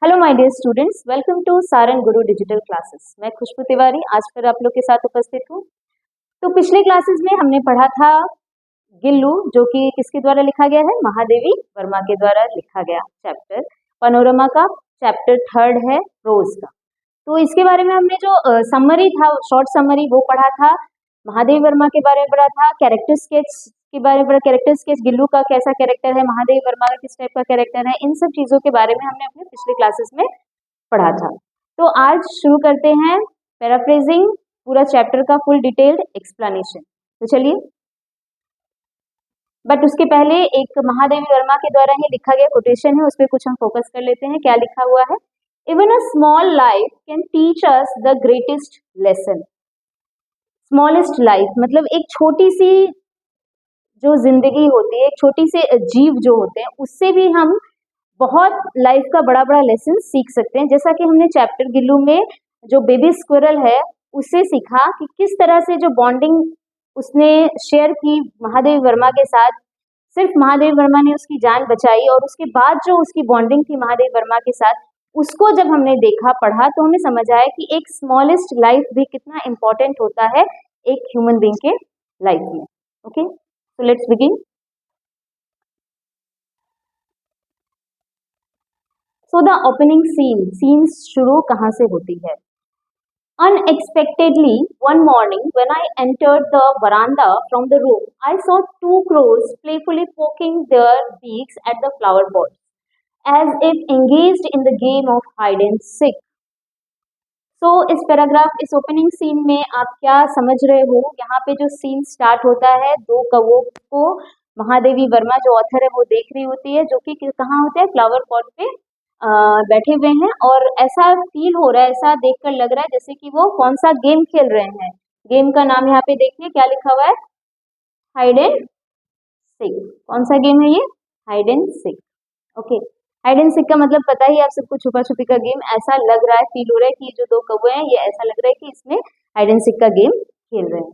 Hello my dear students, welcome to Sarang Guru digital classes. मैं खुशबू तिवारी आज फिर आप लोग के साथ उपस्थित हूँ। तो पिछले क्लासेस में हमने पढ़ा था गिल्लू, जो कि किसके द्वारा लिखा गया है, महादेवी वर्मा के द्वारा लिखा गया चैप्टर पैनोरमा का। चैप्टर 3 है प्रोज का। तो इसके बारे में हमने जो समरी था, शॉर्ट समरी, वो पढ़ा था। महादेवी वर्मा के बारे में पढ़ा था। कैरेक्टर स्केच के बारे में पढ़ा, कैरेक्टर स्केच गिल्लू का कैसा कैरेक्टर है, महादेवी वर्मा का किस टाइप का कैरेक्टर है, इन सब चीजों के बारे में हमने अपने पिछले क्लासेस में पढ़ा था। तो आज शुरू करते हैं पैराफ्रेजिंग पूरा चैप्टर का फुल डिटेल्ड एक्सप्लेनेशन। तो चलिए, बट उसके पहले एक महादेवी वर्मा के द्वारा ही लिखा गया कोटेशन है, उस पर कुछ हम फोकस कर लेते हैं। क्या लिखा हुआ है? Even a small life can teach us the greatest lesson. Smallest life मतलब एक छोटी सी जो जिंदगी होती है, एक छोटी से जीव जो होते हैं, उससे भी हम बहुत लाइफ का बड़ा बड़ा लेसन सीख सकते हैं। जैसा कि हमने चैप्टर गिल्लू में जो बेबी स्क्विरल है उससे सीखा कि किस तरह से जो बॉन्डिंग उसने शेयर की महादेवी वर्मा के साथ, सिर्फ महादेवी वर्मा ने उसकी जान बचाई, और उसके बाद जो उसकी बॉन्डिंग थी महादेवी वर्मा के साथ, उसको जब हमने देखा पढ़ा तो हमें समझ आया कि एक स्मॉलेस्ट लाइफ भी कितना इंपॉर्टेंट होता है एक ह्यूमन बीइंग के लाइफ में। Okay, so let's begin. So the opening scene शुरू कहाँ से होती है? Unexpectedly, one morning when I entered the veranda from the room, I saw two crows playfully poking their beaks at the flower pots, as if engaged in the game of hide and seek. So, इस paragraph, इस opening scene में आप क्या समझ रहे हो? यहाँ पे जो सीन स्टार्ट होता है, दो कौवों को महादेवी वर्मा जो ऑथर है वो देख रही होती है, जो कि कहाँ होते हैं, फ्लावर पॉट पे बैठे हुए हैं, और ऐसा फील हो रहा है, ऐसा देखकर लग रहा है जैसे कि वो कौन सा गेम खेल रहे हैं। गेम का नाम यहाँ पे देखिए क्या लिखा हुआ है, हाइड एंड सीक। कौन सा गेम है ये? Hide and seek. Okay, hide and seek का मतलब पता ही है आप सबको, छुपा छुपी का गेम। ऐसा लग रहा है, फील हो रहा है कि ये जो दो कौवे हैं, ये ऐसा लग रहा है कि इसमें हाइड एंड सीक का गेम खेल रहे हैं।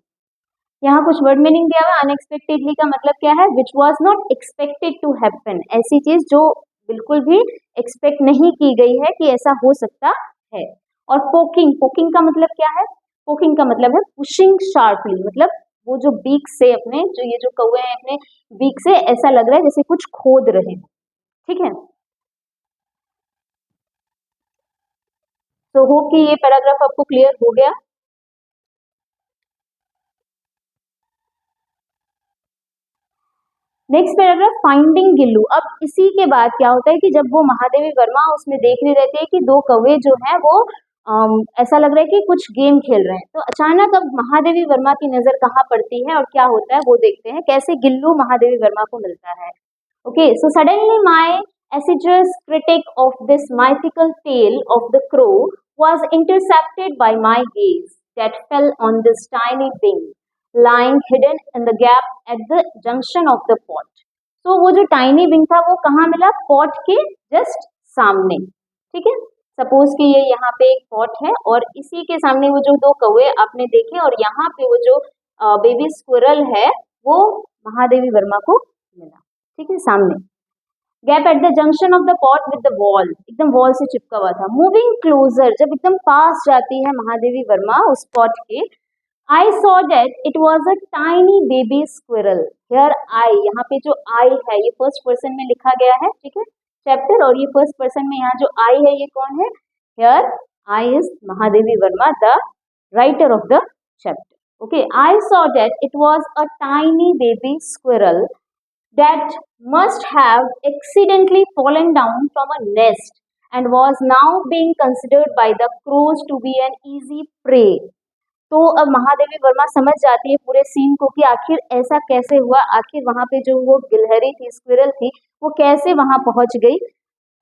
यहाँ कुछ वर्ड मीनिंग दिया हुआ है। अनएक्सपेक्टेडली का मतलब क्या है? Which was not expected to happen. ऐसी चीज जो बिल्कुल भी एक्सपेक्ट नहीं की गई है कि ऐसा हो सकता है। और पोकिंग, पोकिंग का मतलब क्या है? पोकिंग का मतलब है पुशिंग शार्पली, मतलब वो जो बीक से अपने, जो ये जो कौवे हैं, अपने बीक से ऐसा लग रहा है जैसे कुछ खोद रहे हैं। ठीक है, तो होप कि ये पैराग्राफ आपको क्लियर हो गया। Next paragraph, finding Gillu. अब इसी के बाद क्या होता है कि जब वो महादेवी वर्मा उसमें देख रही रहती है कि दो कौवे जो हैं वो ऐसा लग रहा है कि कुछ गेम खेल रहे हैं, तो अचानक अब महादेवी वर्मा की नजर कहाँ पड़ती है और क्या होता है वो देखते हैं, कैसे गिल्लू महादेवी वर्मा को मिलता है। Okay, so suddenly my assiduous critic of this mythical tale of the crow was intercepted by my gaze that fell on this tiny wing lying hidden in the gap at the junction of the pot. तो वो जो tiny wing था वो कहाँ मिला? Pot के just सामने। ठीक है, सपोज कि ये यहाँ पे एक पॉट है और इसी के सामने वो जो दो कौवे आपने देखे, और यहाँ पे वो जो बेबी स्क्विरल है वो महादेवी वर्मा को मिला। ठीक है, सामने gap at the junction of the pot with the wall, एकदम वॉल से चिपका हुआ था। मूविंग क्लोजर, जब एकदम पास जाती है महादेवी वर्मा उस पॉट के, I saw that it was a tiny baby squirrel. Here I, यहाँ पे जो आई है ये फर्स्ट पर्सन में लिखा गया है, ठीक है, चैप्टर, और ये फर्स्ट पर्सन में यहाँ जो आई है ये कौन है? Here I is Mahadevi Verma, the writer of the chapter. Okay, I saw that it was a tiny baby squirrel that must have accidentally fallen down from a nest and was now being considered by the crows to be an easy prey. तो अब महादेवी वर्मा समझ जाती है पूरे scene को कि आखिर ऐसा कैसे हुआ, आखिर वहां पे जो वो गिलहरी थी, स्क्विरल थी, वो कैसे वहां पहुंच गई।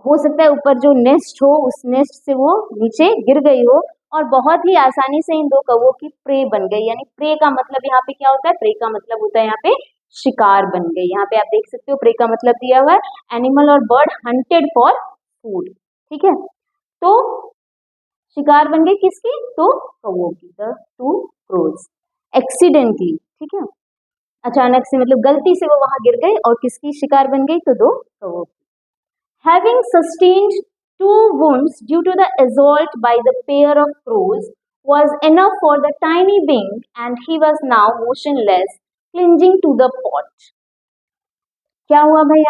हो सकता है ऊपर जो नेस्ट हो, उस नेस्ट से वो नीचे गिर गई हो और बहुत ही आसानी से इन दो कौवों की प्रे बन गई। यानी प्रे का मतलब यहाँ पे क्या होता है? प्रे का मतलब होता है यहाँ पे शिकार बन गई। यहाँ पे आप देख सकते हो प्रे का मतलब दिया हुआ है एनिमल और बर्ड हंटेड फॉर फूड। ठीक है, तो शिकार बन गई किसकी? तो कौवों की, द टू क्रोज एक्सीडेंटली। ठीक है, अचानक से, मतलब गलती से वो वहां गिर गई और किसकी शिकार बन गई? तो दो कौवों की। Having sustained Two wounds due to the assault by the pair of crows was enough for the tiny being, and he was now motionless, clinging to the pot. क्या हुआ भाई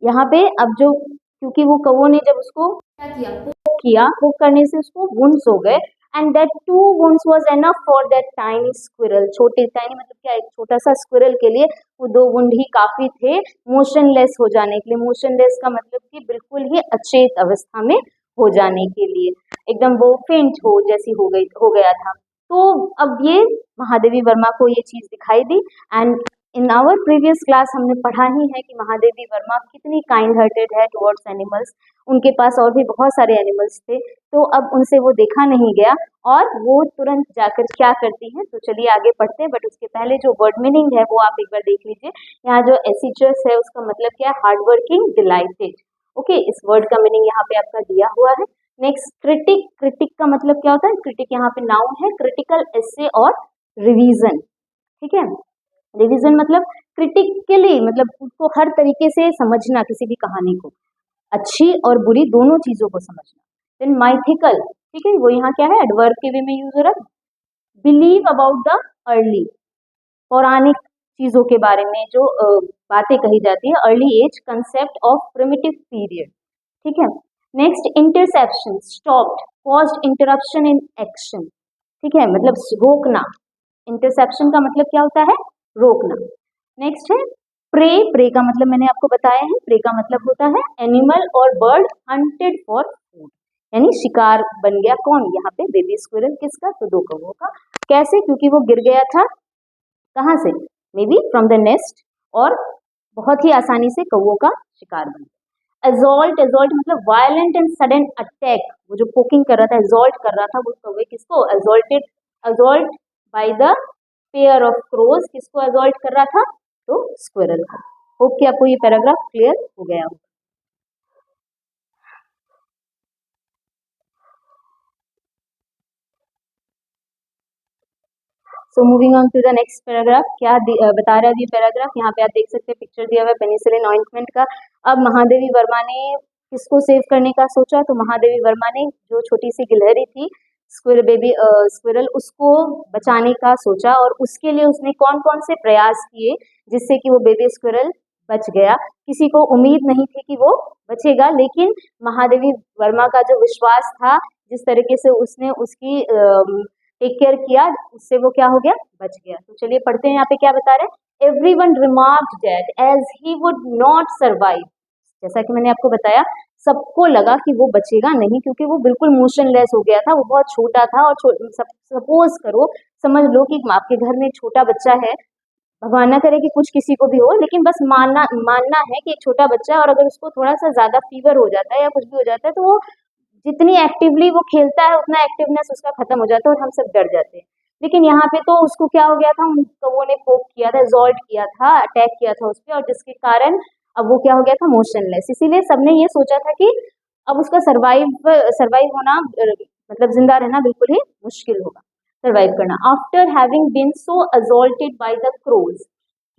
यहाँ पे अब जो क्योंकि वो कौवों ने जब उसको क्या किया पोक करने से उसको वुंड्स हो गए, and that too wounds was enough for that tiny squirrel, छोटे टाइनी मतलब क्या, एक छोटा सा स्क्विरल के लिए वो दो वुंड ही काफी थे मोशनलेस हो जाने के लिए। मोशनलेस का मतलब कि बिल्कुल ही अचेत अवस्था में हो जाने के लिए, एकदम वो फेंट हो जैसी हो गया था। तो अब ये महादेवी वर्मा को ये चीज दिखाई दी, and in our previous class हमने पढ़ा ही है कि महादेवी वर्मा कितनी काइंड हार्टेड है टुवर्ड्स एनिमल्स। उनके पास और भी बहुत सारे एनिमल्स थे, तो अब उनसे वो देखा नहीं गया और वो तुरंत जाकर क्या करती हैं। तो चलिए आगे पढ़ते हैं, बट उसके पहले जो वर्ड मीनिंग है वो आप एक बार देख लीजिए। यहाँ जो एसिचस है उसका मतलब क्या है, हार्ड वर्किंग, डिलाइटेड। ओके, इस वर्ड का मीनिंग यहाँ पे आपका दिया हुआ है। नेक्स्ट क्रिटिक, क्रिटिक का मतलब क्या होता है, क्रिटिक यहाँ पे नाउन है, क्रिटिकल एसे और रिवीजन। ठीक है, रिवीजन मतलब क्रिटिकली मतलब उसको हर तरीके से समझना, किसी भी कहानी को अच्छी और बुरी दोनों चीजों को समझना। देन माइथिकल, ठीक है, वो यहाँ क्या है, एडवर्ब के वे में यूज हो रहा है। बिलीव अबाउट द अर्ली, पौराणिक चीजों के बारे में जो बातें कही जाती है, early age, concept of primitive period. ठीक है, next interception, stopped, caused interruption in action. ठीक है, मतलब रोकना। इंटरसेप्शन का मतलब क्या होता है, रोकना। नेक्स्ट है प्रे, प्रे का मतलब मैंने आपको बताया है, प्रे का मतलब होता है एनिमल और बर्ड हंटेड फॉर फूड, यानी शिकार बन गया कौन, यहाँ पे बेबी स्क्विरल, किसका, तो दो कौवों का। कैसे, क्योंकि वो गिर गया था कहाँ से, may be from the nest, और बहुत ही आसानी से कौवों का शिकार बन गया। एजॉल्ट, एजॉल्ट मतलब वायलेंट एंड सडन अटैक, वो जो पोकिंग कर रहा था, एजॉल्ट कर रहा था वो कौवे किसको, exalted, exalt by the pair of crows, किसको एजॉल्ट कर रहा था, तो स्क्विरल को। होप कि आपको ये पैराग्राफ क्लियर हो गया हो। So moving on to the next paragraph, क्या बता रहा है ये पैराग्राफ, यहाँ पे आप देख सकते हैं पिक्चर दिया हुआ है पेनिसिलिन ऑइंटमेंट का। अब महादेवी वर्मा ने किसको सेव करने का सोचा, तो महादेवी वर्मा ने जो छोटी सी गिलहरी थी स्क्विरल, बेबी स्क्विरल, उसको बचाने का सोचा, और उसके लिए उसने कौन कौन से प्रयास किए जिससे कि वो बेबी स्क्विरल बच गया। किसी को उम्मीद नहीं थी कि वो बचेगा, लेकिन महादेवी वर्मा का जो विश्वास था, जिस तरीके से उसने उसकी टेक केयर किया, उससे वो क्या हो गया, बच गया। तो चलिए पढ़ते हैं यहाँ पे क्या बता रहे हैं। Everyone remarked that as he would not survive, जैसा कि मैंने आपको बताया सबको लगा कि वो बचेगा नहीं, क्योंकि वो बिल्कुल मोशनलेस हो गया था, वो बहुत छोटा था। और सपोज करो, समझ लो कि आपके घर में एक छोटा बच्चा है, भगवान ना करे कि कुछ किसी को भी हो, लेकिन बस मानना है कि एक छोटा बच्चा है, और अगर उसको थोड़ा सा ज्यादा फीवर हो जाता है या कुछ भी हो जाता है, तो वो जितनी एक्टिवली वो खेलता है उतना एक्टिवनेस उसका खत्म हो जाता है और हम सब डर जाते हैं। लेकिन यहाँ पे तो उसको क्या हो गया था, उन कौवों ने पोक किया था, एजॉल्ट किया था, अटैक किया था उस पर, और जिसके कारण अब वो क्या हो गया था, मोशनलेस। इसीलिए सबने ये सोचा था कि अब उसका सर्वाइव होना मतलब जिंदा रहना बिल्कुल ही मुश्किल होगा, सर्वाइव करना। After having been so assaulted by the crows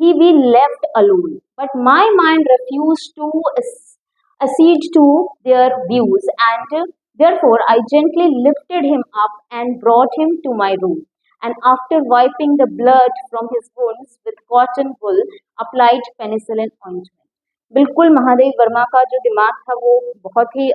he be left alone, but my mind refused to accede to their views, and therefore I gently lifted him up and brought him to my room, and after wiping the blood from his wounds with cotton wool, applied penicillin ointment. बिल्कुल महादेव वर्मा का जो दिमाग था वो बहुत ही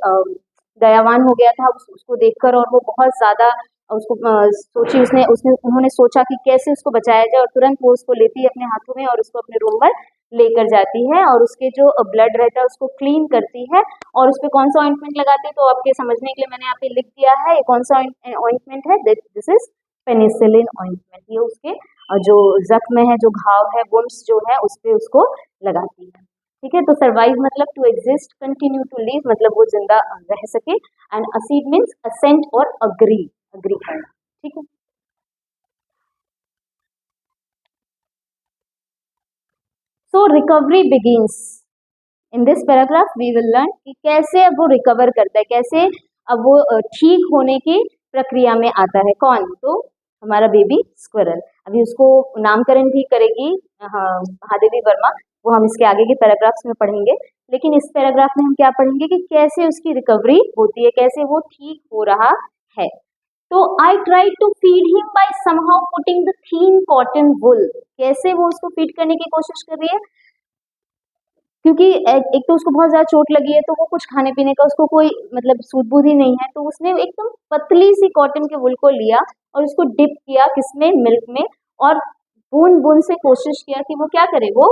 दयावान हो गया था उसको देखकर, और वो बहुत ज्यादा उसको सोची, उसने उसने उन्होंने सोचा कि कैसे उसको बचाया जाए, और तुरंत वो उसको लेती है अपने हाथों में और उसको अपने रूम पर लेकर जाती है, और उसके जो ब्लड रहता है उसको क्लीन करती है, और उस पर कौन सा ऑइंटमेंट लगाती है, तो आपके समझने के लिए मैंने यहाँ पे लिख दिया है ये कौन सा ऑइंटमेंट है, दिस इज पेनिसिलिन ऑइंटमेंट। ये उसके जो जख्म है, जो घाव है, वुंड्स जो है, उस पर उसको लगाती है। ठीक है, तो सर्वाइव मतलब to exist, continue to live मतलब वो जिंदा रह सके, एंड असीड मीन्स असेंट और अग्री करना। ठीक है, so recovery begins in this paragraph, we will learn कि कैसे अब वो रिकवर करता है, कैसे अब वो ठीक होने की प्रक्रिया में आता है। कौन, तो हमारा बेबी स्क्विरल। अभी उसको नामकरण भी करेगी महादेवी वर्मा, वो हम इसके आगे के पैराग्राफ्स में पढ़ेंगे। लेकिन इस पैराग्राफ में हम क्या पढ़ेंगे कि कैसे उसकी रिकवरी होती है, कैसे वो ठीक हो रहा है। तो I try to feed him by somehow putting the thin cotton wool, कैसे वो उसको फीड करने की कोशिश कर रही है, क्योंकि एक तो उसको बहुत ज्यादा चोट लगी है, तो वो कुछ खाने पीने का उसको कोई मतलब सूझ बूझ ही नहीं है, तो उसने एकदम पतली सी कॉटन के वुल को लिया और उसको डिप किया किसमें, मिल्क में, और बूंद बूंद से कोशिश किया कि वो क्या करे, वो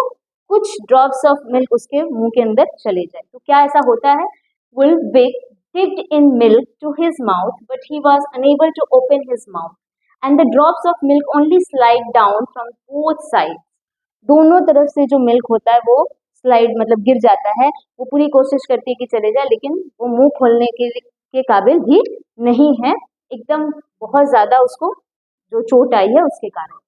कुछ ड्रॉप्स ऑफ मिल्क उसके मुंह के अंदर चले जाए। तो क्या ऐसा होता है, वुल big dipped in milk to his mouth, but he was unable to open his mouth, and the drops of milk only slide down from both sides. दोनों तरफ से जो मिल्क होता है वो स्लाइड मतलब गिर जाता है। वो पूरी कोशिश करती है कि चले जाए, लेकिन वो मुंह खोलने के काबिल भी नहीं है, एकदम बहुत ज्यादा उसको जो चोट आई है उसके कारण।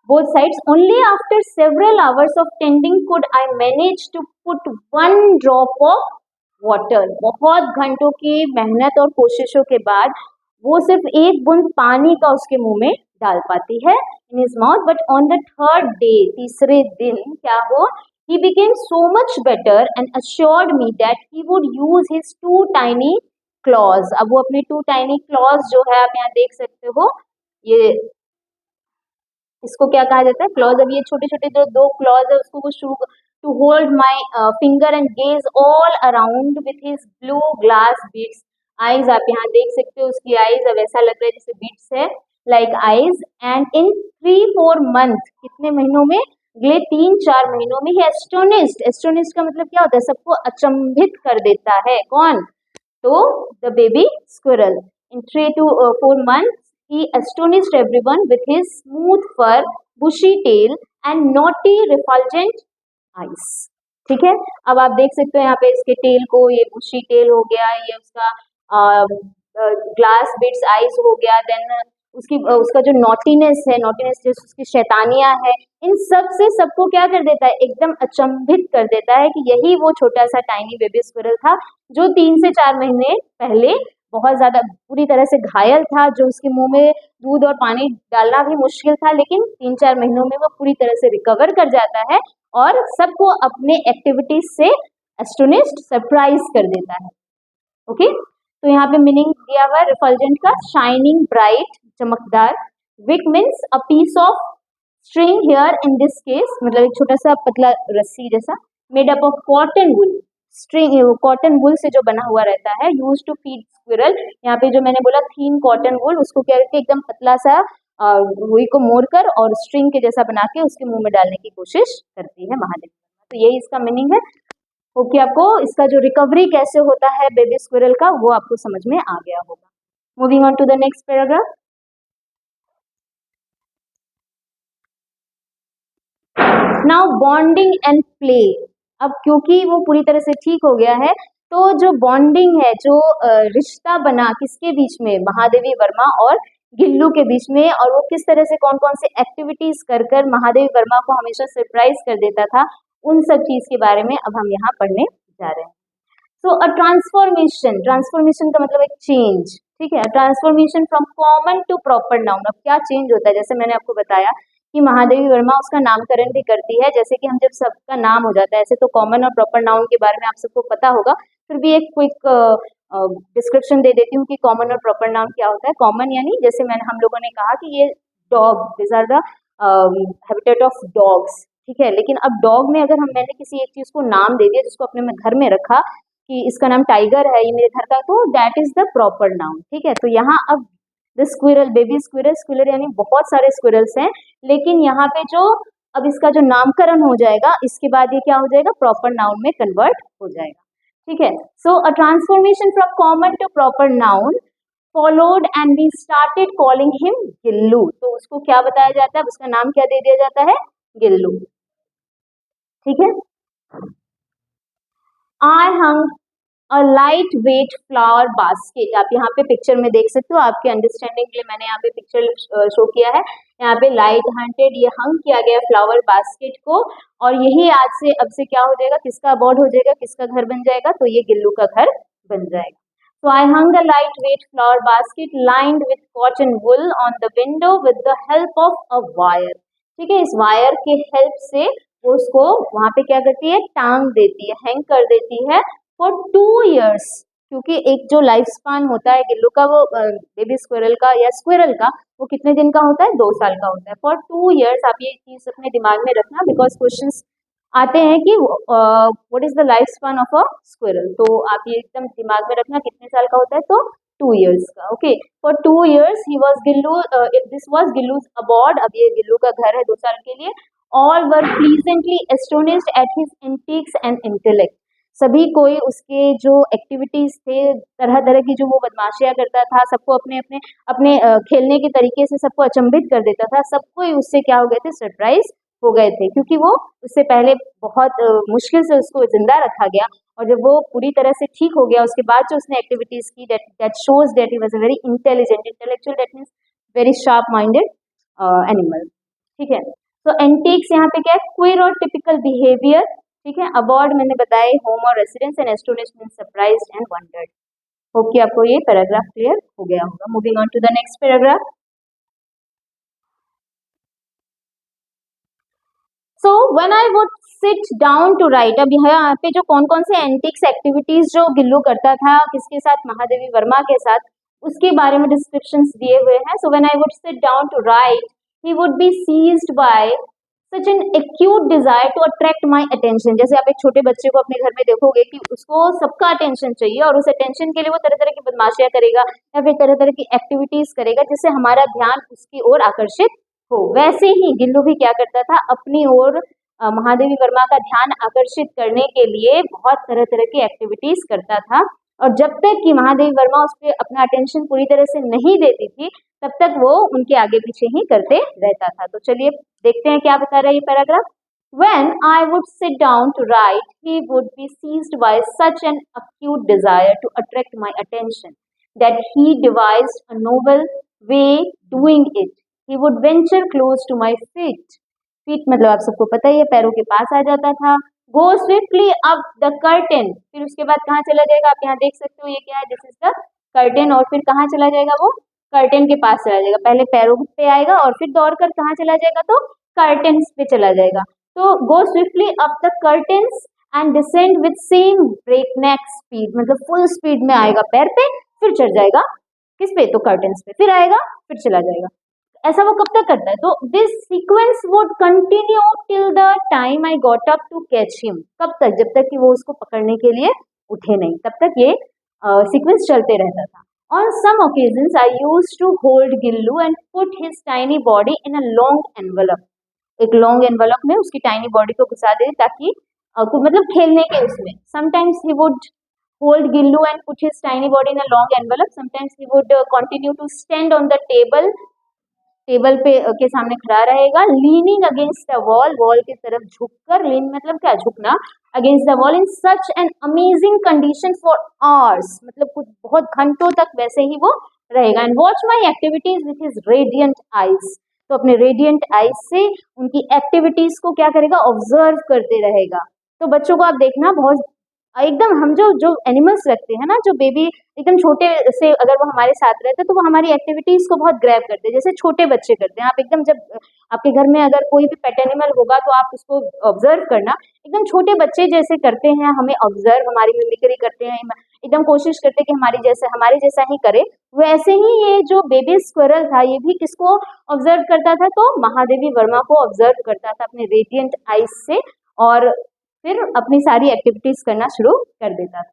both sides, only after several hours of tending could I manage to put one drop of water, बहुत घंटों की मेहनत और कोशिशों के बाद वो सिर्फ एक बूंद पानी का उसके मुंह में डाल पाती है, in his mouth. But on the third day, तीसरे दिन क्या हो, he became so much better and assured me that he would use his two tiny claws. अब वो अपने two tiny claws जो है आप यहाँ देख सकते हो, ये इसको क्या कहा जाता है, क्लॉज। अब ये छोटे छोटे जो दो क्लॉज है उसको वो शुरू to hold my finger and gaze all around with his blue glass beads eyes. आप यहाँ देख सकते हो उसकी आईज, अब ऐसा लग रहा है जैसे बीट्स है, like eyes. And in 3-4 month, कितने महीनों में, अगले 3-4 महीनों में, ही एस्टोनिस्ड। एस्टोनिस्ड का मतलब क्या होता है, सबको अचंभित कर देता है, कौन, तो the baby squirrel. In 3 to 4 months he astonished everyone with his smooth fur, bushy tail and naughty refulgent eyes. ठीक है, अब आप देख सकते हो यहाँ पे इसके टेल को, ये बुशी टेल हो गया, ये उसका ग्लास बिट्स आईज हो गया, देन उसका जो नॉटीनेस है, नॉटीनेस जैसे उसकी शैतानियां है, इन सब से सबको क्या कर देता है, एकदम अचंभित कर देता है कि यही वो छोटा सा टाइनी बेबी स्क्विरल था जो 3 से 4 महीने पहले बहुत ज्यादा पूरी तरह से घायल था, जो उसके मुंह में दूध और पानी डालना भी मुश्किल था, लेकिन 3-4 महीनों में वो पूरी तरह से रिकवर कर जाता है और सबको अपने एक्टिविटीज से एस्टोनिश्ड, सरप्राइज कर देता है। ओके, तो यहाँ पे मीनिंग दिया हुआ है रिफल्जेंट का, शाइनिंग, ब्राइट, चमकदार। Wick means a piece of string here in this case, मतलब एक छोटा सा पतला रस्सी जैसा, made up of cotton wool. String cotton wool से जो बना हुआ रहता है, यूज टू फीड स्क्विरल। यहाँ पे जो मैंने बोला थीन कॉटन वुल, उसको क्या करके एकदम पतला सा रुई को मोड़कर और स्ट्रिंग के जैसा बना के उसके मुंह में डालने की कोशिश करती है महादेवी। तो यही इसका मीनिंग है। होप कि आपको इसका जो रिकवरी कैसे होता है बेबी स्क्विरल का वो आपको समझ में आ गया होगा। Moving on to the next paragraph. Now bonding and play. अब क्योंकि वो पूरी तरह से ठीक हो गया है, तो जो बॉन्डिंग है, जो रिश्ता बना किसके बीच में, महादेवी वर्मा और गिल्लू के बीच में, और वो किस तरह से कौन कौन से एक्टिविटीज कर कर महादेवी वर्मा को हमेशा सरप्राइज कर देता था, उन सब चीज के बारे में अब हम यहाँ पढ़ने जा रहे हैं। सो अ ट्रांसफॉर्मेशन, ट्रांसफॉर्मेशन का मतलब एक चेंज, ठीक है, transformation from common to proper noun. अब क्या चेंज होता है, जैसे मैंने आपको बताया कि महादेवी वर्मा उसका नामकरण भी करती है, जैसे कि हम जब सबका नाम हो जाता है, ऐसे तो कॉमन और प्रॉपर नाउन के बारे में आप सबको पता होगा, फिर भी एक क्विक डिस्क्रिप्शन दे देती हूँ कि कॉमन और प्रॉपर नाउन क्या होता है। कॉमन यानी जैसे हम लोगों ने कहा कि ये dog, this are the habitat of dogs, ठीक है, लेकिन अब डॉग में अगर मैंने किसी एक चीज को नाम दे दिया, जिसको अपने घर में रखा कि इसका नाम टाइगर है, ये मेरे घर का, तो that is the proper noun, ठीक है। तो यहाँ अब the squirrel, baby squirrel, squirrel यानी बहुत सारे स्क्विरल्स हैं, लेकिन यहाँ पे जो अब इसका जो नामकरण हो जाएगा, इसके बाद ये क्या हो जाएगा, प्रॉपर नाउन में कन्वर्ट हो जाएगा, ठीक है। So a transformation from common to proper noun followed and we started calling him Gillu. तो उसको क्या बताया जाता है, उसका नाम क्या दे दिया जाता है, गिल्लू, ठीक है। आई हंग अ लाइट वेट फ्लावर बास्केट। आप यहाँ पे पिक्चर में देख सकते हो, आपके अंडरस्टैंडिंग के लिए मैंने यहाँ पे पिक्चर शो किया है। यहाँ पे लाइट हंटेड, ये हंग किया गया फ्लावर बास्केट को, और यही आज से अब से क्या हो जाएगा, किसका अबॉर्ड हो जाएगा, किसका घर बन जाएगा, तो ये गिल्लू का घर बन जाएगा। So I hung the lightweight flower basket lined with cotton wool on the window with the help of a wire. ठीक है, इस वायर के हेल्प से वो उसको वहां पे क्या करती है, टांग देती है, हैंग कर देती है फॉर 2 years, क्योंकि एक जो लाइफ स्पान होता है गिल्लू का, वो बेबी स्क्विरल का या स्क्विरल का, वो कितने दिन का होता है, 2 साल का होता है। फॉर 2 years, आप ये चीज अपने दिमाग में रखना, बिकॉज क्वेश्चंस आते हैं कि what is the life span of a squirrel, तो आप ये एकदम दिमाग में रखना कितने साल का होता है, तो 2 years का। Okay, for 2 years he was Gillu, this was Gillu's abode, अब ये गिल्लू का घर है 2 साल के लिए। All were pleasantly astonished at his antics and intellect, सभी कोई उसके जो एक्टिविटीज थे, तरह तरह की जो वो बदमाशियां करता था, सबको अपने अपने अपने खेलने के तरीके से सबको अचंभित कर देता था, सबको ही उससे क्या हो गए थे, सरप्राइज हो गए थे, क्योंकि वो उससे पहले बहुत मुश्किल से उसको जिंदा रखा गया, और जब वो पूरी तरह से ठीक हो गया उसके बाद जो उसने एक्टिविटीज की, that shows that he was a very intelligent, intellectual, that means very sharp minded animal. ठीक है, तो एंटिक्स यहाँ पे क्या है, क्विर और टिपिकल बिहेवियर। ठीक है, अबॉर्ड मैंने बताया होम और residence, and astonished means surprised and wondered. Hope कि आपको ये पैराग्राफ क्लियर हो गया होगा। Moving on to the next paragraph. So when I would sit down to write, अब यहाँ पे जो कौन कौन से एंटिक्स एक्टिविटीज जो गिल्लू करता था किसके साथ, महादेवी वर्मा के साथ, उसके बारे में डिस्क्रिप्शंस दिए हुए हैं। So when I would sit down to write, he would be seized by such an acute desire to attract my attention. जैसे आप एक छोटे बच्चे को अपने घर में देखोगे कि उसको सबका अटेंशन चाहिए, और उस अटेंशन के लिए वो तरह तरह की बदमाशियां करेगा या फिर तरह तरह की एक्टिविटीज करेगा जिससे हमारा ध्यान उसकी ओर आकर्षित हो। वैसे ही गिल्लू भी क्या करता था, अपनी ओर महादेवी वर्मा का ध्यान आकर्षित करने के लिए बहुत तरह तरह की एक्टिविटीज करता था, और जब तक कि महादेवी वर्मा उस पर अपना अटेंशन पूरी तरह से नहीं देती थी, तब तक वो उनके आगे पीछे ही करते रहता था। तो चलिए देखते हैं क्या बता रहा है ये paragraph. When I would sit down to write, he would be seized by such an acute desire to attract my attention that he devised a novel way doing it. He would venture close to my feet. Feet मतलब आप सबको पता ही है, पैरों के पास आ जाता था। Go swiftly up the curtain. फिर उसके बाद कहाँ चला जाएगा, आप यहाँ देख सकते हो ये क्या है, दिस इज द कर्टेन, और फिर कहाँ चला जाएगा वो, कर्टेन के पास चला जाएगा। पहले पैरों पे आएगा और फिर दौड़कर कहाँ चला जाएगा, तो कर्टेन्स पे चला जाएगा। तो go swiftly up the curtains and descend with same breakneck speed, मतलब फुल स्पीड में आएगा पैर पे, फिर चढ़ जाएगा किस पे, तो कर्टेन्स पे, फिर आएगा फिर चला जाएगा। ऐसा वो कब तक करता है, तो this sequence would continue till the time I got up to catch him. कब तक, जब तक कि वो उसको पकड़ने के लिए उठे नहीं, तब तक ये सीक्वेंस चलते रहता था। On some occasions, I used to hold Gillu and put his tiny body in a long envelope. एक लॉन्ग एनवलप में उसकी टाइनी बॉडी को घुसा दे ताकि मतलब खेलने के उसमें। Sometimes he would hold Gillu and put his tiny body in a long envelope. Sometimes he would continue to stand on the table. Table पे के सामने खड़ा रहेगा, leaning against the wall, wall की तरफ झुककर, लीन मतलब क्या, झुकना, against the wall in such an amazing condition for hours, मतलब कुछ बहुत घंटों तक वैसे ही वो रहेगा। And watch my activities with his radiant eyes, तो अपने रेडियंट आईज से उनकी एक्टिविटीज को क्या करेगा, ऑब्जर्व करते रहेगा। तो बच्चों को आप देखना, बहुत एकदम हम जो जो एनिमल्स रखते हैं ना, जो बेबी एकदम छोटे से अगर वो हमारे साथ रहते हैं तो वो हमारी एक्टिविटीज को बहुत ग्रैब करते हैं, जैसे छोटे बच्चे करते हैं। आप एकदम जब आपके घर में अगर कोई भी पेट एनिमल होगा तो आप उसको ऑब्जर्व करना, एकदम छोटे बच्चे जैसे करते हैं, हमें ऑब्जर्व, हमारी मिमिक्री करते हैं, एकदम कोशिश करते हैं कि हमारे जैसा ही करे। वैसे ही ये जो बेबी स्क्विरल था, ये भी किसको ऑब्जर्व करता था, तो महादेवी वर्मा को ऑब्जर्व करता था अपने रेडियंट आईज से, और फिर अपनी सारी एक्टिविटीज करना शुरू कर देता था।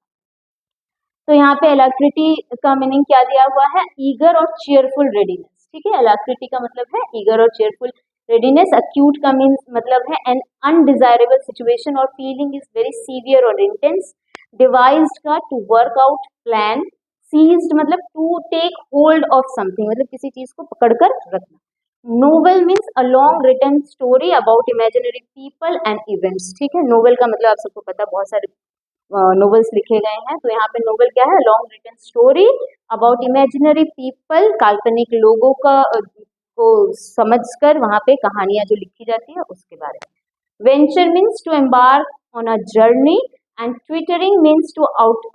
तो यहाँ पे अलाक्रिटी का मीनिंग क्या दिया हुआ है, ईगर और चीयरफुल रेडीनेस। ठीक है, अलाक्रिटी का मतलब है ईगर और चीयरफुल रेडीनेस। अक्यूट का मीन्स मतलब है एन अनडिजायरेबल सिचुएशन और फीलिंग इज वेरी सीवियर और इंटेंस। डिवाइज्ड का to work out, plan. Seized मतलब to take hold of something, मतलब किसी चीज को पकड़कर रखना। Novel means a long written story about imaginary people and events. ठीक है, नोवेल का मतलब आप सबको पता, बहुत सारे नोवेल्स लिखे गए हैं, तो यहाँ पे नोवेल क्या है, long written story about imaginary people, काल्पनिक लोगों का को समझकर वहाँ पे कहानियां जो लिखी जाती है उसके बारे में। Venture means to embark on a journey, and twittering means to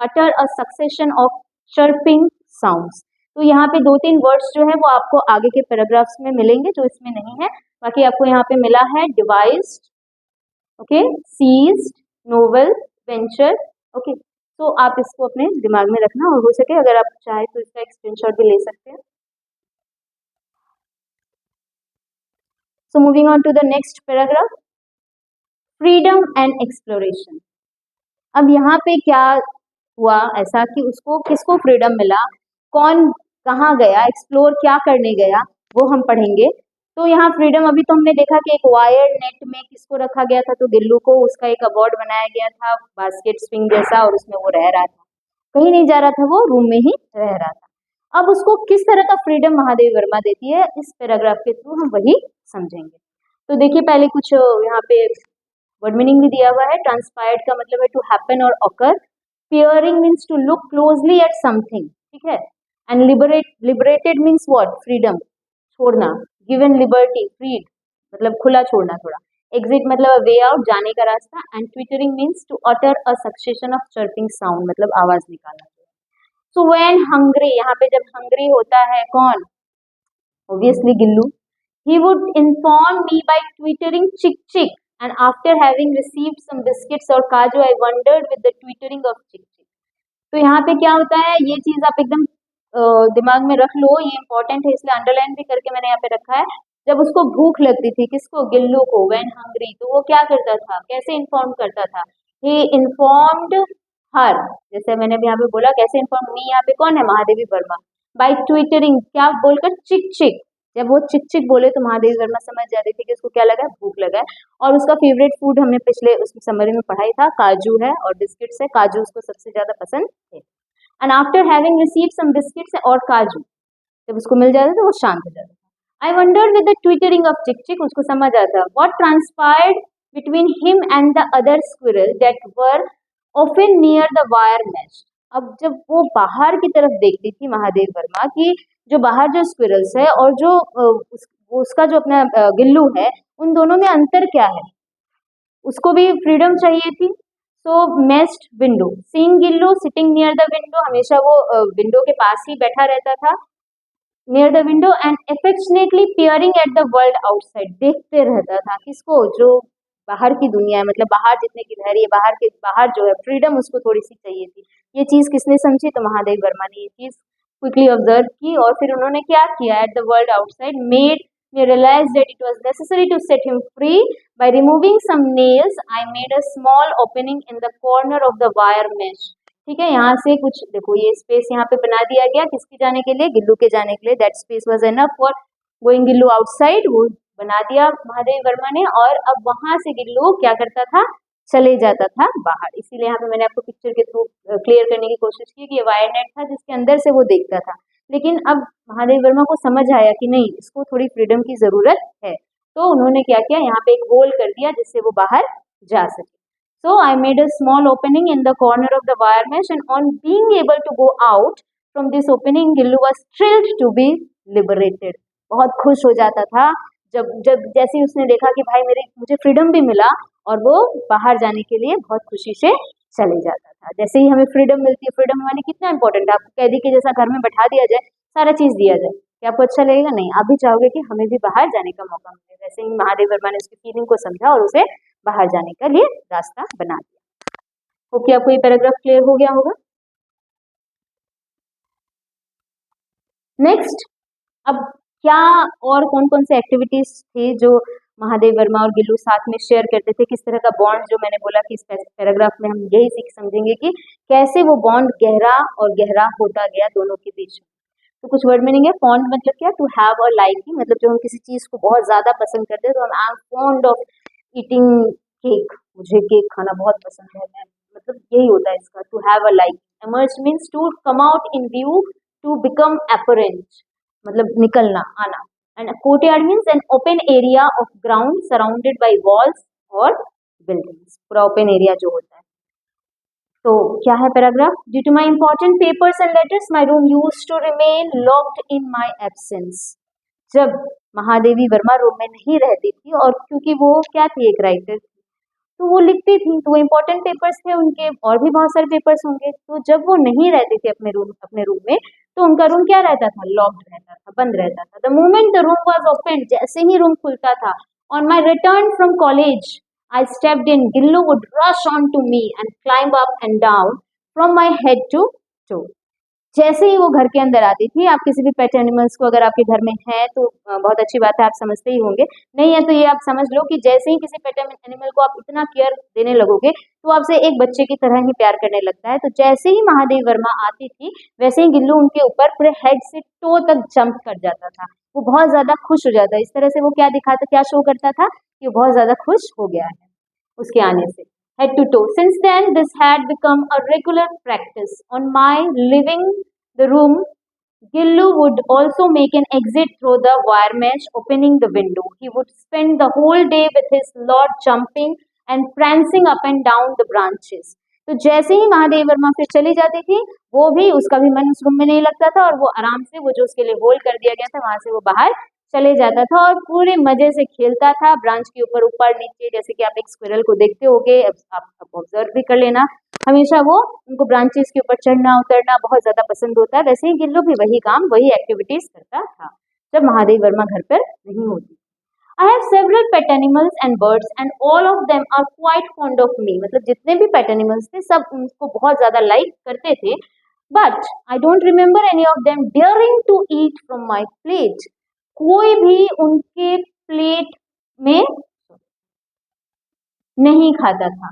utter a succession of chirping sounds. तो यहाँ पे 2-3 वर्ड्स जो है वो आपको आगे के पैराग्राफ्स में मिलेंगे जो इसमें नहीं है। बाकी आपको यहाँ पे मिला है devised, okay, seized, novel, venture. Okay, तो आप इसको अपने दिमाग में रखना, और हो सके अगर आप चाहे तो इसका एक स्क्रीनशॉट भी ले सकते हैं। So moving on to the next paragraph, freedom and exploration. अब यहाँ पे क्या हुआ ऐसा कि उसको किसको फ्रीडम मिला, कौन कहाँ गया, एक्सप्लोर क्या करने गया, वो हम पढ़ेंगे। तो यहाँ फ्रीडम, अभी तो हमने देखा कि एक वायर नेट में किसको रखा गया था, तो गिल्लू को, उसका एक अबॉर्ड बनाया गया था बास्केट स्विंग जैसा, और उसमें वो रह रहा था, कहीं नहीं जा रहा था, वो रूम में ही रह रहा था। अब उसको किस तरह का फ्रीडम महादेवी वर्मा देती है, इस पैराग्राफ के थ्रू हम वही समझेंगे। तो देखिए पहले कुछ यहाँ पे वर्ड मीनिंग भी दिया हुआ है। ट्रांसपायर्ड का मतलब है टू हैपन और occur, peering means to look closely at something, ठीक है। And liberated means what, freedom, छोड़ना, गिवन लिबर्टी, फ्रीड मतलब खुला छोड़ना थोड़ा, एग्जिट मतलब वे आउट, जाने का रास्ता, and twittering means to utter a succession of chirping sound मतलब आवाज निकालना। सो व्हेन हंग्री, यहाँ पे जब हंग्री होता है कौन, obviously Gillu, he would inform me by twittering chick chick, and after having received some biscuits or kaju, I wondered with the twittering of chick chick. तो यहाँ पे क्या होता है, ये चीज आप एकदम दिमाग में रख लो, ये इंपॉर्टेंट है, इसलिए अंडरलाइन भी करके मैंने यहाँ पे रखा है। जब उसको भूख लगती थी, किसको, गिल्लू को, व्हेन हंग्री, तो वो क्या करता था, कैसे इन्फॉर्म करता था, ही इन्फॉर्म्ड हर, जैसे मैंने भी यहाँ पे बोला कैसे इन्फॉर्म मी, यहाँ पे कौन है, महादेवी वर्मा, बाय ट्विटरिंग, क्या बोलकर, चिक चिक। जब वो चिक चिक बोले तो महादेवी वर्मा समझ जाती थी कि उसको क्या लगा है, भूख लगा है। और उसका फेवरेट फूड हमने पिछले उस समरी में पढ़ा ही था, काजू है और बिस्किट्स है, काजू उसको सबसे ज्यादा पसंद थे। And after having receive some biscuits और काजू, जब उसको मिल जाता तो वो शांत हो जाता था। आई wandered with the twittering of चिक चिक, उसको समझ आता what transpired between him and the other squirrel that were often near the wire mash. अब जब वो बाहर की तरफ देखती थी महादेव वर्मा की, जो बाहर जो स्क्विरल्स है और जो उसका जो अपना गिल्लू है, उन दोनों में अंतर क्या है, उसको भी फ्रीडम चाहिए थी। So missed window, seeing Gillu sitting near the window, हमेशा वो विंडो के पास ही बैठा रहता था, near the window, and affectionately peering at the world outside, देखते रहता था किसको, जो बाहर की दुनिया है, मतलब बाहर जितने की रह रही है, बाहर के बाहर जो है फ्रीडम उसको थोड़ी सी चाहिए थी। ये चीज किसने समझी, तो महादेव वर्मा ने ये चीज क्विकली ऑब्जर्व की, और फिर उन्होंने क्या किया, eight the world outside made me realize that it was necessary to set him free. By removing some nails, I made a small opening in the corner of the wire mesh. ठीक है, यहाँ से कुछ देखो, ये space यहाँ पे बना दिया गया किसके जाने के लिए, गिल्लू के जाने के लिए। That space was enough for going Gillu outside, वो बना दिया महादेव वर्मा ने, और अब वहां से गिल्लू क्या करता था, चले जाता था बाहर। इसीलिए यहाँ पे मैंने आपको पिक्चर के थ्रू क्लियर करने की कोशिश की कि ये वायर नेट था जिसके अंदर से वो देखता था। लेकिन अब महादेव वर्मा को समझ आया कि नहीं, इसको थोड़ी फ्रीडम की जरूरत है, तो उन्होंने क्या किया, यहाँ पे एक होल कर दिया जिससे वो बाहर जा सके। So I made a small opening in the corner of the wire mesh, and on being able to go out from this opening, Gillu was thrilled to be liberated. बहुत खुश हो जाता था जब जब जैसे ही उसने देखा कि भाई मुझे फ्रीडम भी मिला, और वो बाहर जाने के लिए बहुत खुशी से चले जाता था। जैसे ही हमें फ्रीडम मिलती है, फ्रीडम हमारी कितना इंपॉर्टेंट है, आपको कैदी के जैसा घर में बैठा दिया जाए, सारा चीज दिया जाए, क्या आपको अच्छा लगेगा, नहीं, आप भी चाहोगे कि हमें भी बाहर जाने का मौका मिले। वैसे ही महादेव वर्मा ने उसकी फीलिंग को समझा और उसे बाहर जाने के लिए रास्ता बना दिया। ओके, आपको ये पैराग्राफ क्लियर हो गया होगा। नेक्स्ट, अब क्या और कौन कौन से एक्टिविटीज थे जो महादेव वर्मा और गिल्लू साथ में शेयर करते थे, किस तरह का बॉन्ड, जो मैंने बोला कि इस पैराग्राफ में हम यही सीख समझेंगे कि कैसे वो बॉन्ड गहरा और गहरा होता गया दोनों के बीच में। तो कुछ वर्ड मीनिंग है, फॉन्ड मतलब क्या, टू हैव और लाइकिंग, मतलब जब हम किसी चीज को बहुत ज्यादा पसंद करते हैं तो हम I am fond of eating cake, मुझे केक खाना बहुत पसंद है, मैं मतलब यही होता है इसका, to have a like. Emerge means to come out in view, to become apparent मतलब निकलना, आना। And a courtyard means an open area of ground surrounded by walls or buildings, पूरा open area जो होता है। तो क्या है paragraph, due to my important papers and letters, my room used to remain locked in my absence। जब Mahadevi Verma room में नहीं रहती थी, और क्योंकि वो क्या थी, एक राइटर थी, तो वो लिखती थी, तो वो इम्पोर्टेंट पेपर्स थे उनके, और भी बहुत सारे पेपर्स होंगे, तो जब वो नहीं रहती थी अपने रूम में, तो उनका रूम क्या रहता था, लॉक्ड रहता था, बंद रहता था। The moment the room was open, जैसे ही रूम खुलता था, on my return from college, I stepped in. Gillu would rush onto me and climb up and down from my head to toe. जैसे ही वो घर के अंदर आती थी, आप किसी भी पेट एनिमल्स को अगर आपके घर में है तो बहुत अच्छी बात है, आप समझते ही होंगे। नहीं है तो ये आप समझ लो कि जैसे ही किसी पेट एनिमल को आप इतना केयर देने लगोगे तो आपसे एक बच्चे की तरह ही प्यार करने लगता है। तो जैसे ही महादेवी वर्मा आती थी वैसे ही गिल्लू उनके ऊपर पूरे हेड से टो तक जंप कर जाता था। वो बहुत ज्यादा खुश हो जाता है। इस तरह से वो क्या दिखाता, क्या शो करता था कि वो बहुत ज्यादा खुश हो गया है उसके आने से। Head to toe. Since then, this had become a regular practice. On my leaving the room, Gillu would also make an exit through the wire mesh, opening the window. He would spend the whole day with his lot jumping and prancing up and down the branches. तो जैसे ही महादेवी वर्मा फिर चली जाती थी, वो भी उसका भी मन उस रूम में नहीं लगता था और वो आराम से वो जो उसके लिए होल कर दिया गया था वहां से वो बाहर चले जाता था और पूरे मजे से खेलता था ब्रांच के ऊपर ऊपर नीचे। जैसे कि आप एक स्क्विरल को देखते होगे, आप ऑब्जर्व भी कर लेना, हमेशा वो उनको ब्रांचेस के ऊपर चढ़ना उतरना बहुत ज्यादा पसंद होता है। वैसे ही गिल्लू भी वही काम वही एक्टिविटीज करता था जब महादेवी वर्मा घर पर नहीं होती। I have several pet animals and birds and all of them are quite fond of me. मतलब जितने भी पेट एनिमल्स थे सब उनको बहुत ज्यादा लाइक करते थे। But I don't remember any of them daring to eat from my plate. कोई भी उनके प्लेट में नहीं खाता था।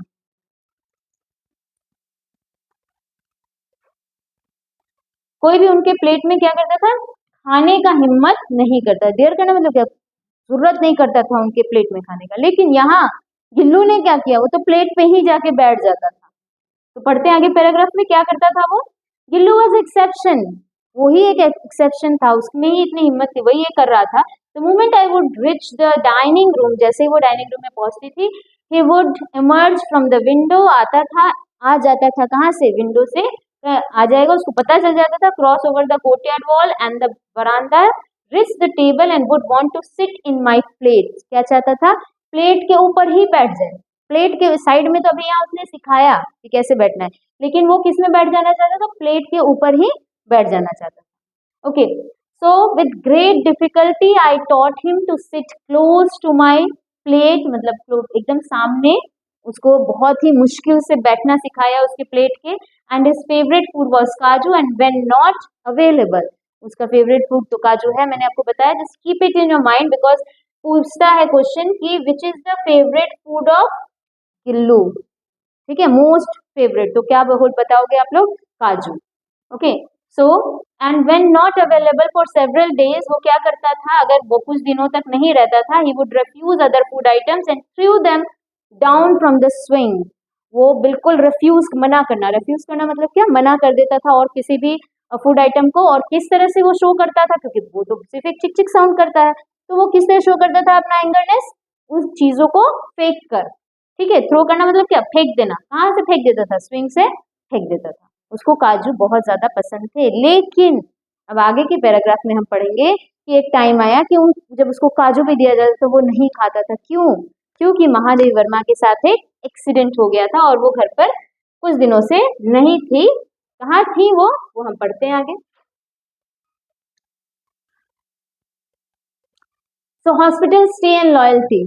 कोई भी उनके प्लेट में क्या करता था, खाने का हिम्मत नहीं करता। देर करना मतलब क्या, जरूरत नहीं करता था उनके प्लेट में खाने का। लेकिन यहाँ गिल्लू ने क्या किया, वो तो प्लेट पे ही जाके बैठ जाता था। तो पढ़ते हैं आगे पैराग्राफ में, क्या करता था वो। गिल्लू वॉज एक्सेप्शन, वो ही एक एक्सेप्शन था, उसमें ही इतनी हिम्मत थी, वही ये कर रहा था। The moment I would rich the dining room, जैसे ही वो डाइनिंग रूम में पहुंचती थी, he would emerge from the window, आता था, आ जाता था कहाँ से, विंडो से आ जाएगा, उसको पता चल जाता था। Cross over the courtyard wall and the veranda, reach the table and would want to sit in my plate. क्या चाहता था, प्लेट के ऊपर ही बैठ जाए। प्लेट के साइड में तो अभी यहाँ उसने सिखाया कि कैसे बैठना है, लेकिन वो किस में बैठ जाना चाहता था, प्लेट के ऊपर ही बैठ जाना चाहता था। Okay, so with great difficulty I taught him to sit close to my plate, मतलब एकदम सामने, उसको बहुत ही मुश्किल से बैठना सिखाया उसके प्लेट के। And his favourite food was काजू एंड वेन नॉट अवेलेबल, उसका फेवरेट फूड तो काजू है, मैंने आपको बताया। Just keep it in your mind because पूछता है क्वेश्चन कि which is the favourite food of Gillu, ठीक है, मोस्ट फेवरेट, तो क्या बोल बताओगे आप लोग, काजू। Okay, so and when not available for several days, वो क्या करता था, अगर वो कुछ दिनों तक नहीं रहता था, he would refuse other food items and threw them down from the swing. वो बिल्कुल रिफ्यूज, मना करना, रिफ्यूज करना मतलब क्या, मना कर देता था और किसी भी फूड आइटम को। और किस तरह से वो शो करता था, क्योंकि वो तो सिर्फ एक चिक चिक साउंड करता है, तो वो किस तरह शो करता था अपना एंगरनेस, उस चीजों को फेंक कर, ठीक है, थ्रो करना मतलब क्या, फेंक देना। कहाँ से फेंक देता था, स्विंग से फेंक देता था। उसको काजू बहुत ज्यादा पसंद थे। लेकिन अब आगे के पैराग्राफ में हम पढ़ेंगे कि एक टाइम आया कि जब उसको काजू भी दिया जाता तो वो नहीं खाता था। क्यों, क्योंकि महादेवी वर्मा के साथ एक एक्सीडेंट हो गया था और वो घर पर कुछ दिनों से नहीं थी। कहाँ थी वो हम पढ़ते हैं आगे। सो हॉस्पिटल स्टे एंड लॉयल्टी,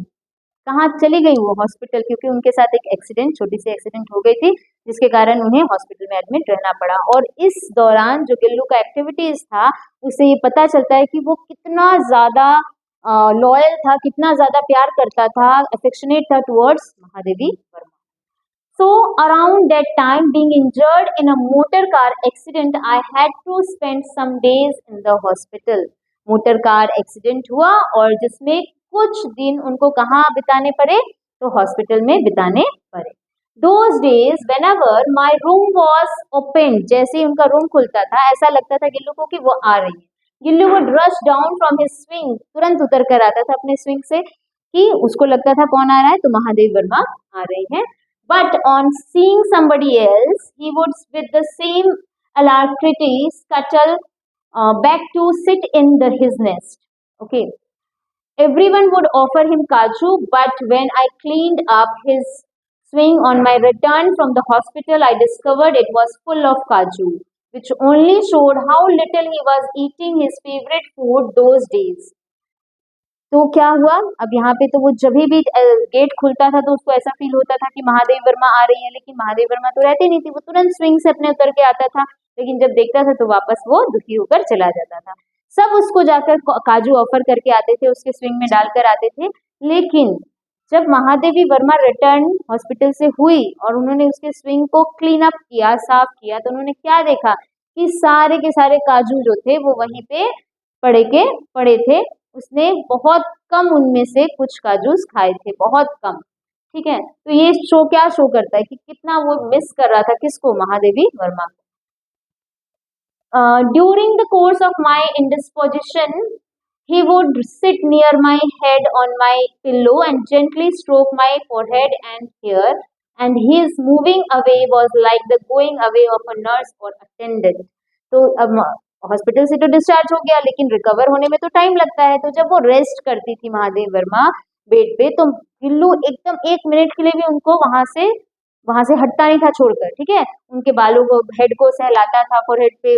कहाँ चली गई वो, हॉस्पिटल, क्योंकि उनके साथ एक एक्सीडेंट, छोटी सी एक्सीडेंट हो गई थी जिसके कारण उन्हें हॉस्पिटल में एडमिट रहना पड़ा। और इस दौरान जो गिल्लू का एक्टिविटीज था उससे ये पता चलता है कि वो कितना ज्यादा लॉयल था, कितना ज्यादा प्यार करता था, अफेक्शनेट था towards Mahadevi Verma. So around that time, being injured in a motor car accident, I had to spend some days in the hospital. Motor car accident हुआ और जिसमें कुछ दिन उनको कहाँ बिताने पड़े, तो हॉस्पिटल में बिताने पड़े। Those days, whenever my room was opened, जैसे ही उनका रूम खुलता था ऐसा लगता था गिल्लू को कि वो आ रही है। Gillu would rush down from his swing, तुरंत उतर कर आता था अपने स्विंग से, कि उसको लगता था कौन आ रहा है, तो महादेवी वर्मा आ रही है। But on seeing somebody else, he would with the same alacrity scuttle back to sit in his nest. Okay. Everyone would offer him kaju, but when I cleaned up his swing on my return from the hospital, I discovered it was full of kaju, which only showed how little he was eating his favorite food those days. तो क्या हुआ, अब यहाँ पे तो वो जब भी गेट खुलता था तो उसको ऐसा फील होता था कि महादेवी वर्मा आ रही है, लेकिन महादेवी वर्मा तो रहती नहीं थी, वो तुरंत स्विंग से अपने उतर के आता था, लेकिन जब देखता था तो वापस वो दुखी होकर चला जाता था। सब उसको जाकर काजू ऑफर करके आते थे, उसके स्विंग में डालकर आते थे, लेकिन जब महादेवी वर्मा रिटर्न हॉस्पिटल से हुई और उन्होंने उसके स्विंग को क्लीन अप किया, साफ किया, तो उन्होंने क्या देखा कि सारे के सारे काजू जो थे वो वहीं पे पड़े के पड़े थे। उसने बहुत कम उनमें से कुछ काजूस खाए थे, बहुत कम। ठीक है, तो ये शो क्या शो करता है कि कितना वो मिस कर रहा था, किसको, महादेवी वर्मा को। During the course of my indisposition, he would sit near my head on my pillow and gently stroke my forehead and hair, and his moving away was like the going away of a nurse or attendant. तो अब hospital से तो discharge हो गया, लेकिन recover होने में तो टाइम लगता है, तो जब वो रेस्ट करती थी महादेवी वर्मा बेड पे, तो गिल्लू एकदम 1 मिनट के लिए भी उनको वहां से हटता नहीं था छोड़कर। ठीक है, उनके बालों को, हेड को सहलाता था, फोरहेड पे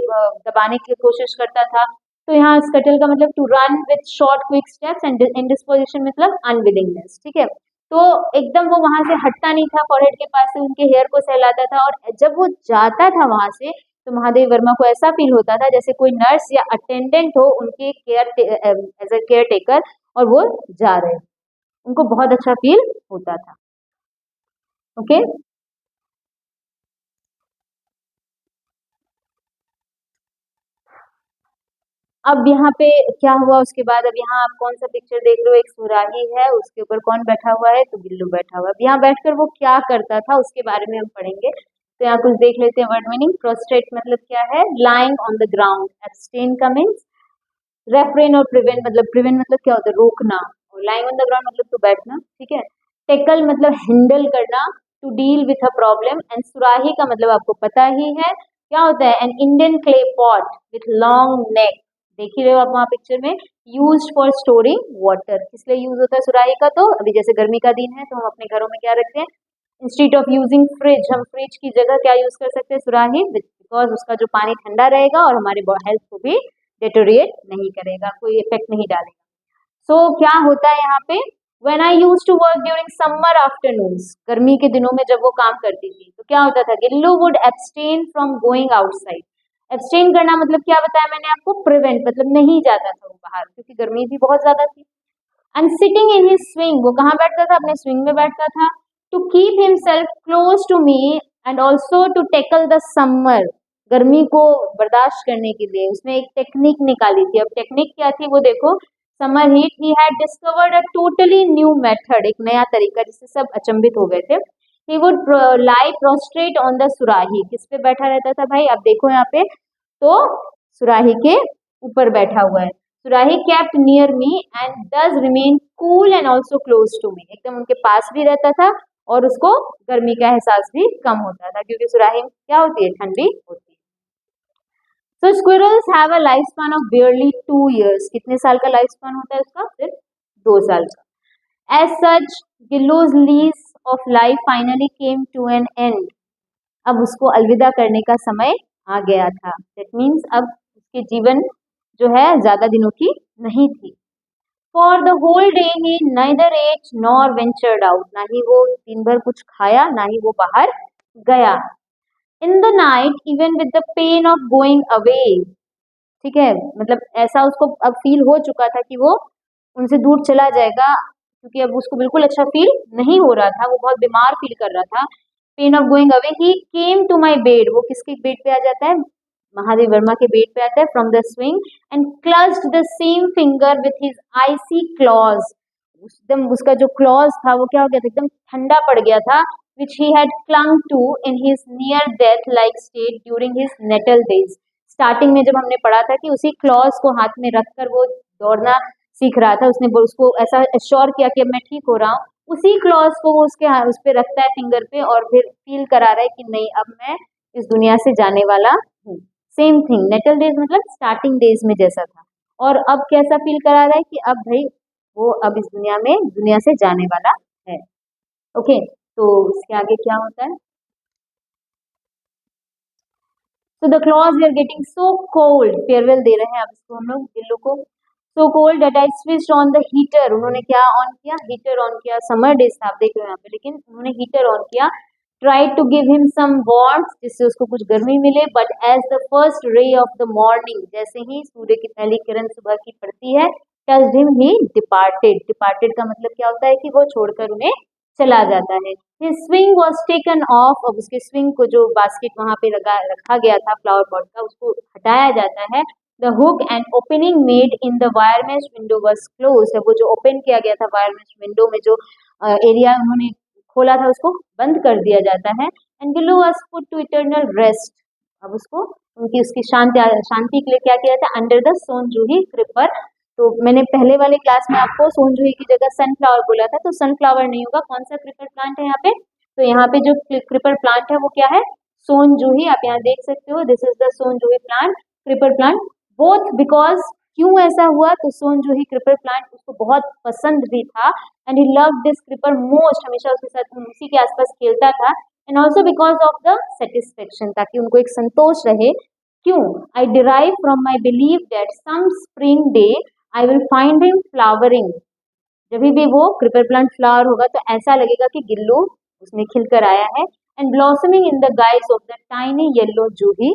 दबाने की कोशिश करता था। तो यहाँ स्कटल का मतलब to run with short quick steps, and indisposition मतलब अनविलिंगनेस। ठीक है, तो एकदम वो वहां से हटता नहीं था, फोरहेड के पास से उनके हेयर को सहलाता था, और जब वो जाता था वहां से तो महादेवी वर्मा को ऐसा फील होता था जैसे कोई नर्स या अटेंडेंट हो उनके एज अ केयर टेकर, और वो जा रहे, उनको बहुत अच्छा फील होता था। ओके, अब यहाँ पे क्या हुआ उसके बाद, अब यहाँ आप कौन सा पिक्चर देख रहे हो, एक सुराही है, उसके ऊपर कौन बैठा हुआ है, तो गिल्लू बैठा हुआ है। अब यहाँ बैठकर वो क्या करता था उसके बारे में हम पढ़ेंगे, तो यहाँ कुछ देख लेते हैं वर्ड मीनिंग। प्रोस्ट्रेट मतलब क्या है, lying on the ground. Abstain का मीन्स रेफ्रेन, और प्रिवेंट मतलब क्या होता है, रोकना, और लाइंग ऑन द ग्राउंड मतलब तो बैठना। ठीक है, टेकल मतलब हैंडल करना, to deal with a problem, and सुराही का मतलब आपको पता ही है क्या होता है, an Indian clay pot with long neck. देख ही रहे हो आप वहाँ पिक्चर में, यूज फॉर स्टोरिंग वाटर। किस लिए यूज होता है सुराही का, तो अभी जैसे गर्मी का दिन है तो हम अपने घरों में क्या रखते हैं, इंस्टीड ऑफ यूजिंग फ्रिज, हम फ्रिज की जगह क्या यूज कर सकते हैं, सुराही, बिकॉज उसका जो पानी ठंडा रहेगा और हमारे हेल्थ को भी डेटोरिएट नहीं करेगा, कोई इफेक्ट नहीं डालेगा। सो क्या होता है यहाँ पे, when I use to work during summer afternoons, गर्मी के दिनों में जब वो काम करती थी तो क्या होता था, Gillu would abstain from going outside. Abstain करना मतलब क्या बताया मैंने आपको, प्रिवेंट, मतलब नहीं जाता था वो बाहर, क्योंकि गर्मी भी बहुत ज्यादा थी। And sitting in his swing, वो कहाँ बैठता था, अपने स्विंग में बैठता था। To keep himself close to me, and also to tackle the summer, गर्मी को बर्दाश्त करने के लिए उसने एक टेक्निक निकाली थी। अब टेक्निक क्या थी वो देखो, summer heat, he had discovered a totally new method, एक नया तरीका जिससे सब अचंभित हो गए थे। He would lie prostate on the सुराही, किस पे बैठा रहता था भाई, आप देखो यहाँ पे, तो सुराही के ऊपर बैठा हुआ है। Surahi kept near me and does remain cool and also close to me, एकदम उनके पास भी रहता था और उसको गर्मी का एहसास भी कम होता था, क्योंकि सुराही क्या होती है, ठंडी होती है। So squirrels have a lifespan of barely 2 years. कितने साल का लाइफ स्पैन होता है उसका, सिर्फ 2 साल का। As such, Gillo's lease of life finally came to an end. अब उसको अलविदा करने का समय आ गया था। That means अब उसके जीवन जो है ज्यादा दिनों की नहीं थी। For the whole day he neither ate nor ventured out. ना ही वो दिन भर कुछ खाया, ना ही वो बाहर गया। In the night, even with the pain of going away, ठीक है, मतलब ऐसा उसको अब फील हो चुका था कि वो उनसे दूर चला जाएगा, क्योंकि अब उसको बिल्कुल अच्छा फील नहीं हो रहा था, वो बहुत बीमार फील कर रहा था। Pain of going away, he came to my bed, वो किसके बेड पे आ जाता है, महादेवी वर्मा के बेड पे आता है, from the swing, and clutched the same finger with his icy claws. एकदम उसका जो क्लॉज था वो क्या हो गया था, एकदम ठंडा पड़ गया था, which he had clung to in his near death like state during his natal days. Starting में जब हमने पढ़ा था कि उसी क्लॉज को हाथ में रखकर वो दौड़ना सीख रहा था, उसने उसको ऐसा एश्योर किया कि अब मैं ठीक हो रहा हूँ, उसी क्लॉज को वो उसके उस पे रखता है फिंगर पे, और फिर फील करा रहा है कि नहीं अब मैं इस दुनिया से जाने वाला हूँ। सेम थिंग, नेटल डेज मतलब स्टार्टिंग डेज में जैसा था, और अब कैसा फील करा रहा है कि अब भाई वो अब इस दुनिया से जाने वाला है। ओके, तो उसके आगे क्या होता है, तो the claws we are getting so cold, farewell दे रहे हैं अब इसको हम लोग गिल्लू को। So cold that I switched on the heater, उन्होंने क्या ऑन किया, हीटर ऑन किया, समर डेज था आप देख रहे हो यहाँ पे, लेकिन उन्होंने हीटर ऑन किया, try to give him some warmth, जिससे उसको कुछ गर्मी मिले, but as the first ray of the morning, जैसे ही सूर्य की पहली किरण सुबह की पड़ती है, touched him he departed, departed का मतलब क्या होता है कि वो छोड़कर उन्हें चला जाता है। His swing was taken of, अब उसके स्विंग को जो बास्केट वहां पे रखा गया था फ्लावर पॉट का, उसको हटाया जाता है। The hook and opening made in the wire mesh window was close, वो जो ओपन किया गया था वायर मेश विंडो में जो एरिया उन्होंने खोला था उसको बंद कर दिया जाता है। And Gillu was put to eternal rest, अब उसको उसकी शांति के लिए क्या किया था, अंडर द सोनजूही क्रीपर। तो मैंने पहले वाले क्लास में आपको सोनजूही की जगह सनफ्लावर बोला था, तो सनफ्लावर नहीं होगा, कौन सा क्रीपर प्लांट है यहाँ पे, तो यहाँ पे जो क्रीपर प्लांट है वो क्या है, सोनजूही, आप यहाँ देख सकते हो, this is the Sonjuhi plant, creeper plant. Both because, क्यों ऐसा हुआ, तो सोनजूही क्रीपर प्लांट उसको बहुत पसंद भी था, and he love this creeper most, हमेशा उसके साथ उसी के आसपास खेलता था, and also because of the satisfaction, ताकि उनको एक संतोष रहे। क्यों, I derive from my believe that some spring day I will find him flowering, जब भी वो क्रीपर प्लांट फ्लावर होगा तो ऐसा लगेगा कि गिल्लू उसमें खिलकर आया है, and blossoming in the guys of the tiny yellow Juhi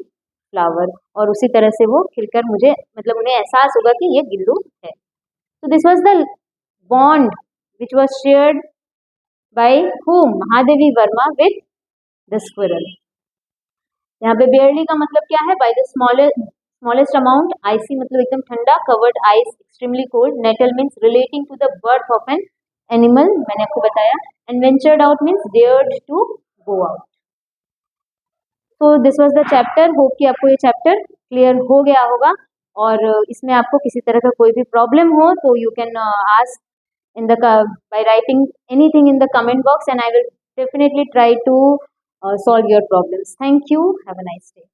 flower, और उसी तरह से वो खिलकर मुझे मतलब उन्हें एहसास होगा कि ये गिल्लू है। तो this was the bond which was shared by whom, Mahadevi Verma with the squirrel. यहाँ पे बेयरली का मतलब क्या है, by the smallest amount, icy मतलब एकदम ठंडा, covered ice extremely cold, natal means relating to the birth of an animal, मैंने आपको बताया, and ventured out means dared to go out. तो this was the chapter, hope कि आपको ये चैप्टर क्लियर हो गया होगा, और इसमें आपको किसी तरह का कोई भी प्रॉब्लम हो तो you can ask in the by writing anything in the comment box, and I will definitely try to solve your problems. Thank you. Have a nice day.